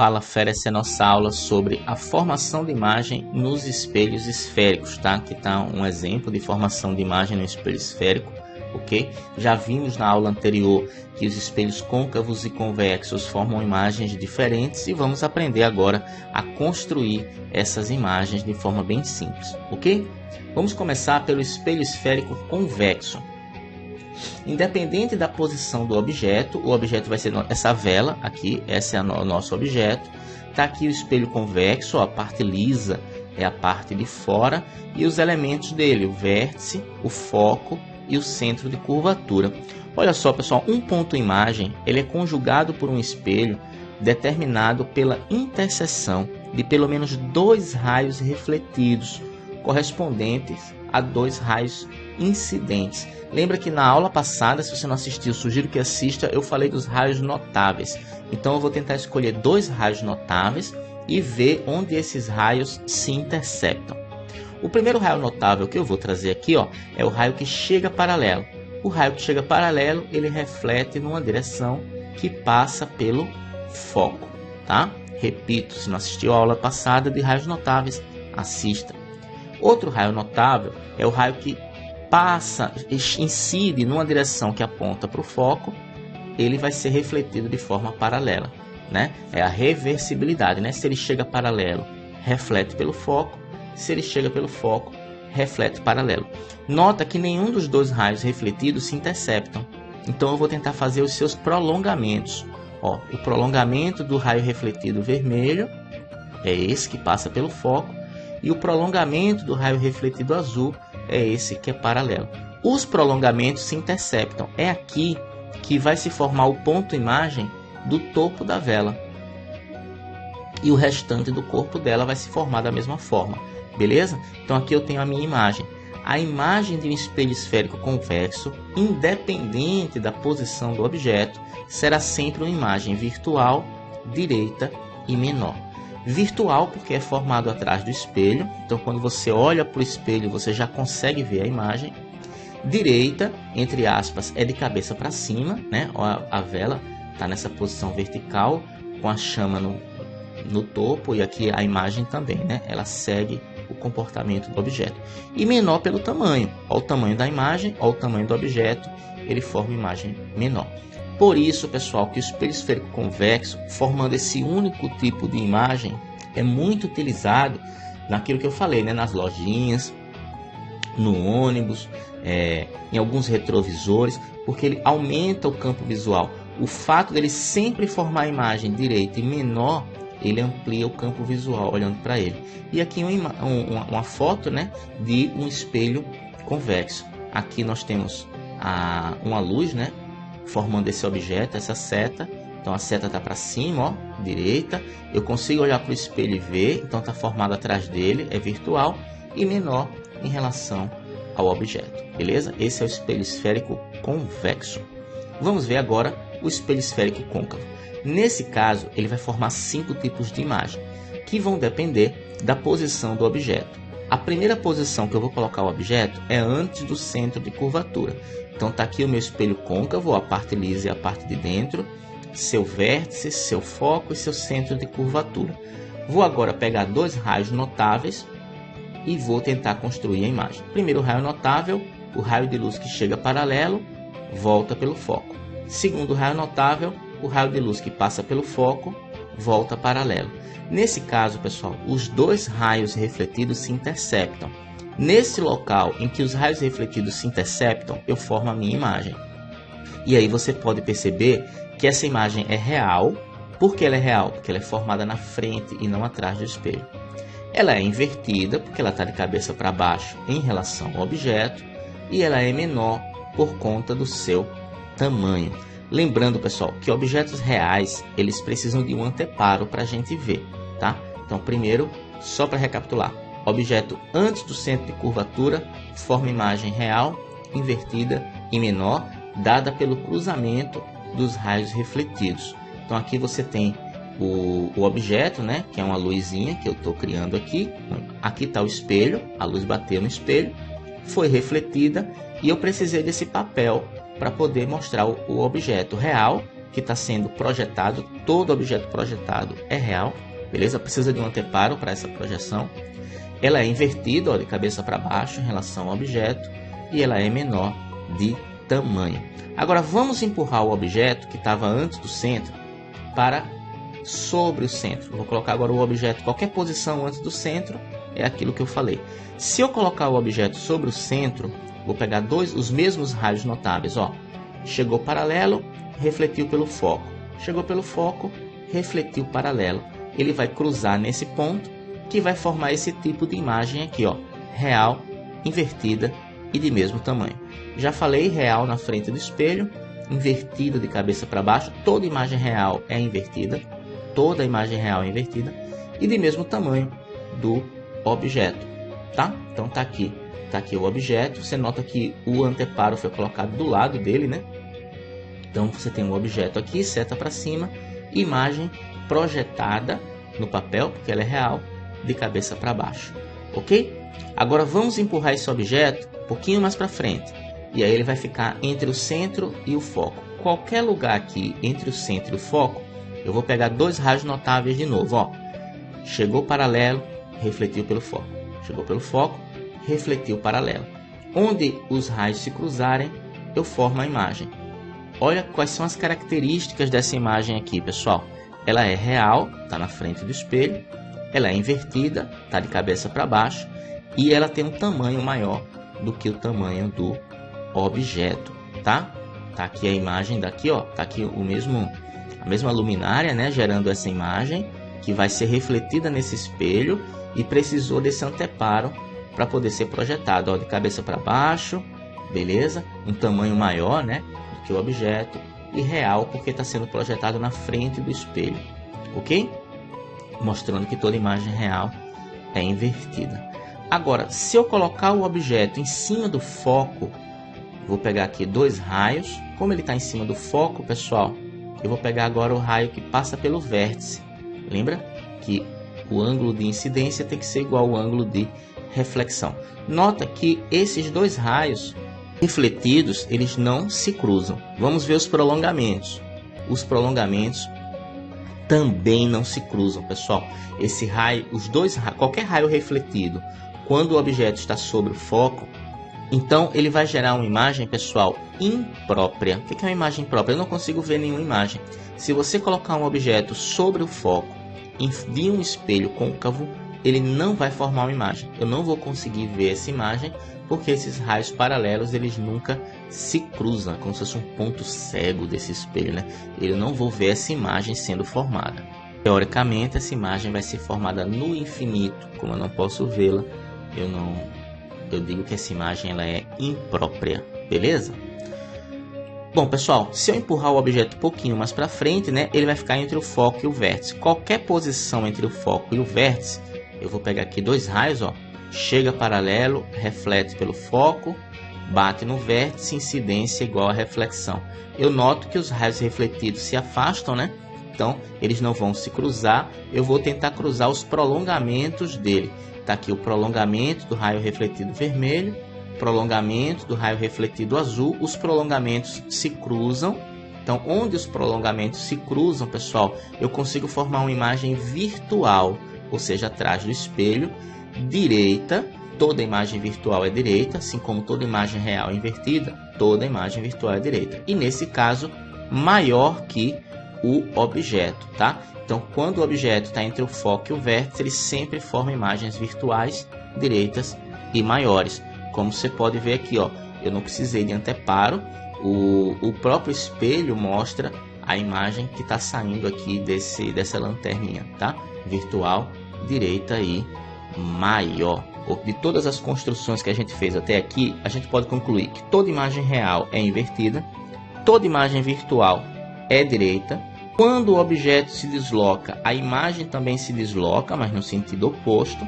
Fala Fera, essa é a nossa aula sobre a formação de imagem nos espelhos esféricos, tá? Aqui está um exemplo de formação de imagem no espelho esférico, ok? Já vimos na aula anterior que os espelhos côncavos e convexos formam imagens diferentes e vamos aprender agora a construir essas imagens de forma bem simples, ok? Vamos começar pelo espelho esférico convexo. Independente da posição do objeto, o objeto vai ser essa vela aqui, esse é o nosso objeto. Está aqui o espelho convexo, ó, a parte lisa é a parte de fora e os elementos dele, o vértice, o foco e o centro de curvatura. Olha só, pessoal, um ponto imagem ele é conjugado por um espelho determinado pela interseção de pelo menos dois raios refletidos, correspondentes a dois raios incidentes. Lembra que na aula passada, se você não assistiu, sugiro que assista, eu falei dos raios notáveis. Então eu vou tentar escolher dois raios notáveis e ver onde esses raios se interceptam. O primeiro raio notável que eu vou trazer aqui, ó, é o raio que chega paralelo. O raio que chega paralelo, ele reflete numa direção que passa pelo foco, tá? Repito, se não assistiu a aula passada de raios notáveis, assista. Outro raio notável é o raio que incide numa direção que aponta para o foco, ele vai ser refletido de forma paralela, né? É a reversibilidade, né? Se ele chega paralelo, reflete pelo foco. Se ele chega pelo foco, reflete paralelo. Nota que nenhum dos dois raios refletidos se interceptam. Então eu vou tentar fazer os seus prolongamentos. Ó, o prolongamento do raio refletido vermelho é esse que passa pelo foco. E o prolongamento do raio refletido azul é esse que é paralelo. Os prolongamentos se interceptam. É aqui que vai se formar o ponto imagem do topo da vela. E o restante do corpo dela vai se formar da mesma forma. Beleza? Então aqui eu tenho a minha imagem. A imagem de um espelho esférico convexo, independente da posição do objeto, será sempre uma imagem virtual, direita e menor. Virtual porque é formado atrás do espelho, então quando você olha para o espelho você já consegue ver a imagem. Direita, entre aspas, é de cabeça para cima, né? A vela está nessa posição vertical com a chama no topo e aqui a imagem também, né? Ela segue o comportamento do objeto. E menor pelo tamanho, olha o tamanho da imagem, olha o tamanho do objeto, ele forma uma imagem menor. Por isso, pessoal, que o espelho esférico convexo, formando esse único tipo de imagem, é muito utilizado naquilo que eu falei, né? Nas lojinhas, no ônibus, em alguns retrovisores, porque ele aumenta o campo visual. O fato dele sempre formar a imagem direita e menor, ele amplia o campo visual olhando para ele. E aqui uma foto, né, de um espelho convexo. Aqui nós temos uma luz, né, formando esse objeto, essa seta. Então a seta está para cima, ó, direita. Eu consigo olhar para o espelho e ver, então está formado atrás dele, é virtual e menor em relação ao objeto, beleza? Esse é o espelho esférico convexo. Vamos ver agora o espelho esférico côncavo. Nesse caso, ele vai formar 5 tipos de imagem, que vão depender da posição do objeto. A primeira posição que eu vou colocar o objeto é antes do centro de curvatura. Então está aqui o meu espelho côncavo, a parte lisa e a parte de dentro, seu vértice, seu foco e seu centro de curvatura. Vou agora pegar dois raios notáveis e vou tentar construir a imagem. Primeiro raio notável, o raio de luz que chega paralelo, volta pelo foco. Segundo raio notável, o raio de luz que passa pelo foco, volta paralelo. Nesse caso, pessoal, os dois raios refletidos se interceptam. Nesse local em que os raios refletidos se interceptam, eu formo a minha imagem. E aí você pode perceber que essa imagem é real. Por que ela é real? Porque ela é formada na frente e não atrás do espelho. Ela é invertida, porque ela está de cabeça para baixo em relação ao objeto. E ela é menor por conta do seu tamanho. Lembrando, pessoal, que objetos reais, eles precisam de um anteparo para a gente ver, tá? Então, primeiro, só para recapitular, objeto antes do centro de curvatura forma imagem real, invertida e menor, dada pelo cruzamento dos raios refletidos. Então, aqui você tem o objeto, né? Que é uma luzinha que eu estou criando aqui. Aqui está o espelho, a luz bateu no espelho, foi refletida e eu precisei desse papel para poder mostrar o objeto real que está sendo projetado, todo objeto projetado é real, beleza? Precisa de um anteparo para essa projeção. Ela é invertida, ó, de cabeça para baixo em relação ao objeto, e ela é menor de tamanho. Agora vamos empurrar o objeto que estava antes do centro para sobre o centro. Vou colocar agora o objeto, qualquer posição antes do centro é aquilo que eu falei. Se eu colocar o objeto sobre o centro, vou pegar os mesmos raios notáveis, ó. Chegou paralelo, refletiu pelo foco. Chegou pelo foco, refletiu paralelo. Ele vai cruzar nesse ponto que vai formar esse tipo de imagem aqui, ó, real, invertida e de mesmo tamanho. Já falei, real na frente do espelho, invertida de cabeça para baixo. Toda imagem real é invertida, toda imagem real é invertida e de mesmo tamanho do objeto, tá? Então tá aqui o objeto. Você nota que o anteparo foi colocado do lado dele, né? Então você tem um objeto aqui, seta para cima, imagem projetada no papel, porque ela é real, de cabeça para baixo, ok? Agora vamos empurrar esse objeto um pouquinho mais para frente, e aí ele vai ficar entre o centro e o foco. Qualquer lugar aqui entre o centro e o foco, eu vou pegar dois raios notáveis de novo, ó. Chegou paralelo, refletiu pelo foco. Chegou pelo foco, refletiu paralelo. Onde os raios se cruzarem, eu formo a imagem. Olha quais são as características dessa imagem aqui, pessoal. Ela é real, está na frente do espelho. Ela é invertida, está de cabeça para baixo. E ela tem um tamanho maior do que o tamanho do objeto, tá? Tá aqui a imagem daqui, ó. Tá aqui a mesma luminária, né? Gerando essa imagem que vai ser refletida nesse espelho e precisou desse anteparo para poder ser projetado, ó, de cabeça para baixo, beleza? Um tamanho maior, né, do que o objeto, e real porque está sendo projetado na frente do espelho, ok? Mostrando que toda imagem real é invertida. Agora, se eu colocar o objeto em cima do foco, vou pegar aqui dois raios. Como ele está em cima do foco, pessoal, eu vou pegar agora o raio que passa pelo vértice. Lembra que o ângulo de incidência tem que ser igual ao ângulo de reflexão. Nota que esses dois raios refletidos, eles não se cruzam. Vamos ver os prolongamentos. Os prolongamentos também não se cruzam, pessoal. Esse raio, qualquer raio refletido, quando o objeto está sobre o foco, então ele vai gerar uma imagem, pessoal, imprópria. O que é uma imagem imprópria? Eu não consigo ver nenhuma imagem. Se você colocar um objeto sobre o foco de um espelho côncavo, ele não vai formar uma imagem. Eu não vou conseguir ver essa imagem porque esses raios paralelos eles nunca se cruzam, como se fosse um ponto cego desse espelho, né? Eu não vou ver essa imagem sendo formada. Teoricamente, essa imagem vai ser formada no infinito. Como eu não posso vê-la, eu digo que essa imagem ela é imprópria, beleza? Bom, pessoal, se eu empurrar o objeto um pouquinho mais para frente, né, ele vai ficar entre o foco e o vértice. Qualquer posição entre o foco e o vértice, eu vou pegar aqui dois raios, ó, chega paralelo, reflete pelo foco, bate no vértice, incidência igual a reflexão. Eu noto que os raios refletidos se afastam, né? Então, eles não vão se cruzar. Eu vou tentar cruzar os prolongamentos dele. Tá aqui o prolongamento do raio refletido vermelho, prolongamento do raio refletido azul. Os prolongamentos se cruzam. Então, onde os prolongamentos se cruzam, pessoal, eu consigo formar uma imagem virtual, ou seja, atrás do espelho, direita. Toda imagem virtual é direita, assim como toda imagem real é invertida, toda imagem virtual é direita. E nesse caso, maior que o objeto, tá? Então, quando o objeto está entre o foco e o vértice, ele sempre forma imagens virtuais, direitas e maiores. Como você pode ver aqui, ó, eu não precisei de anteparo, o próprio espelho mostra a imagem que está saindo aqui dessa lanterninha, tá? Virtual, direita e maior. De todas as construções que a gente fez até aqui, a gente pode concluir que toda imagem real é invertida, toda imagem virtual é direita. Quando o objeto se desloca, a imagem também se desloca, mas no sentido oposto.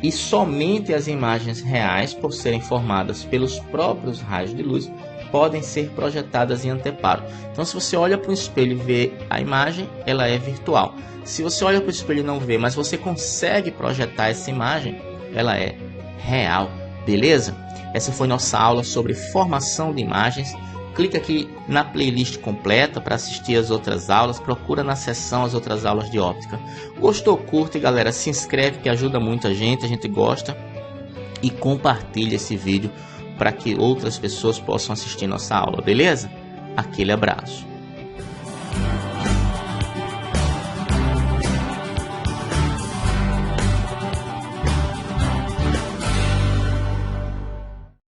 E somente as imagens reais, por serem formadas pelos próprios raios de luz, podem ser projetadas em anteparo. Então, se você olha para um espelho e vê a imagem, ela é virtual. Se você olha para o espelho e não vê, mas você consegue projetar essa imagem, ela é real, beleza? Essa foi nossa aula sobre formação de imagens. clica aqui na playlist completa para assistir as outras aulas, procura na seção as outras aulas de óptica. Gostou? Curte, galera, se inscreve que ajuda muito a gente gosta, e compartilha esse vídeo para que outras pessoas possam assistir nossa aula, beleza? Aquele abraço.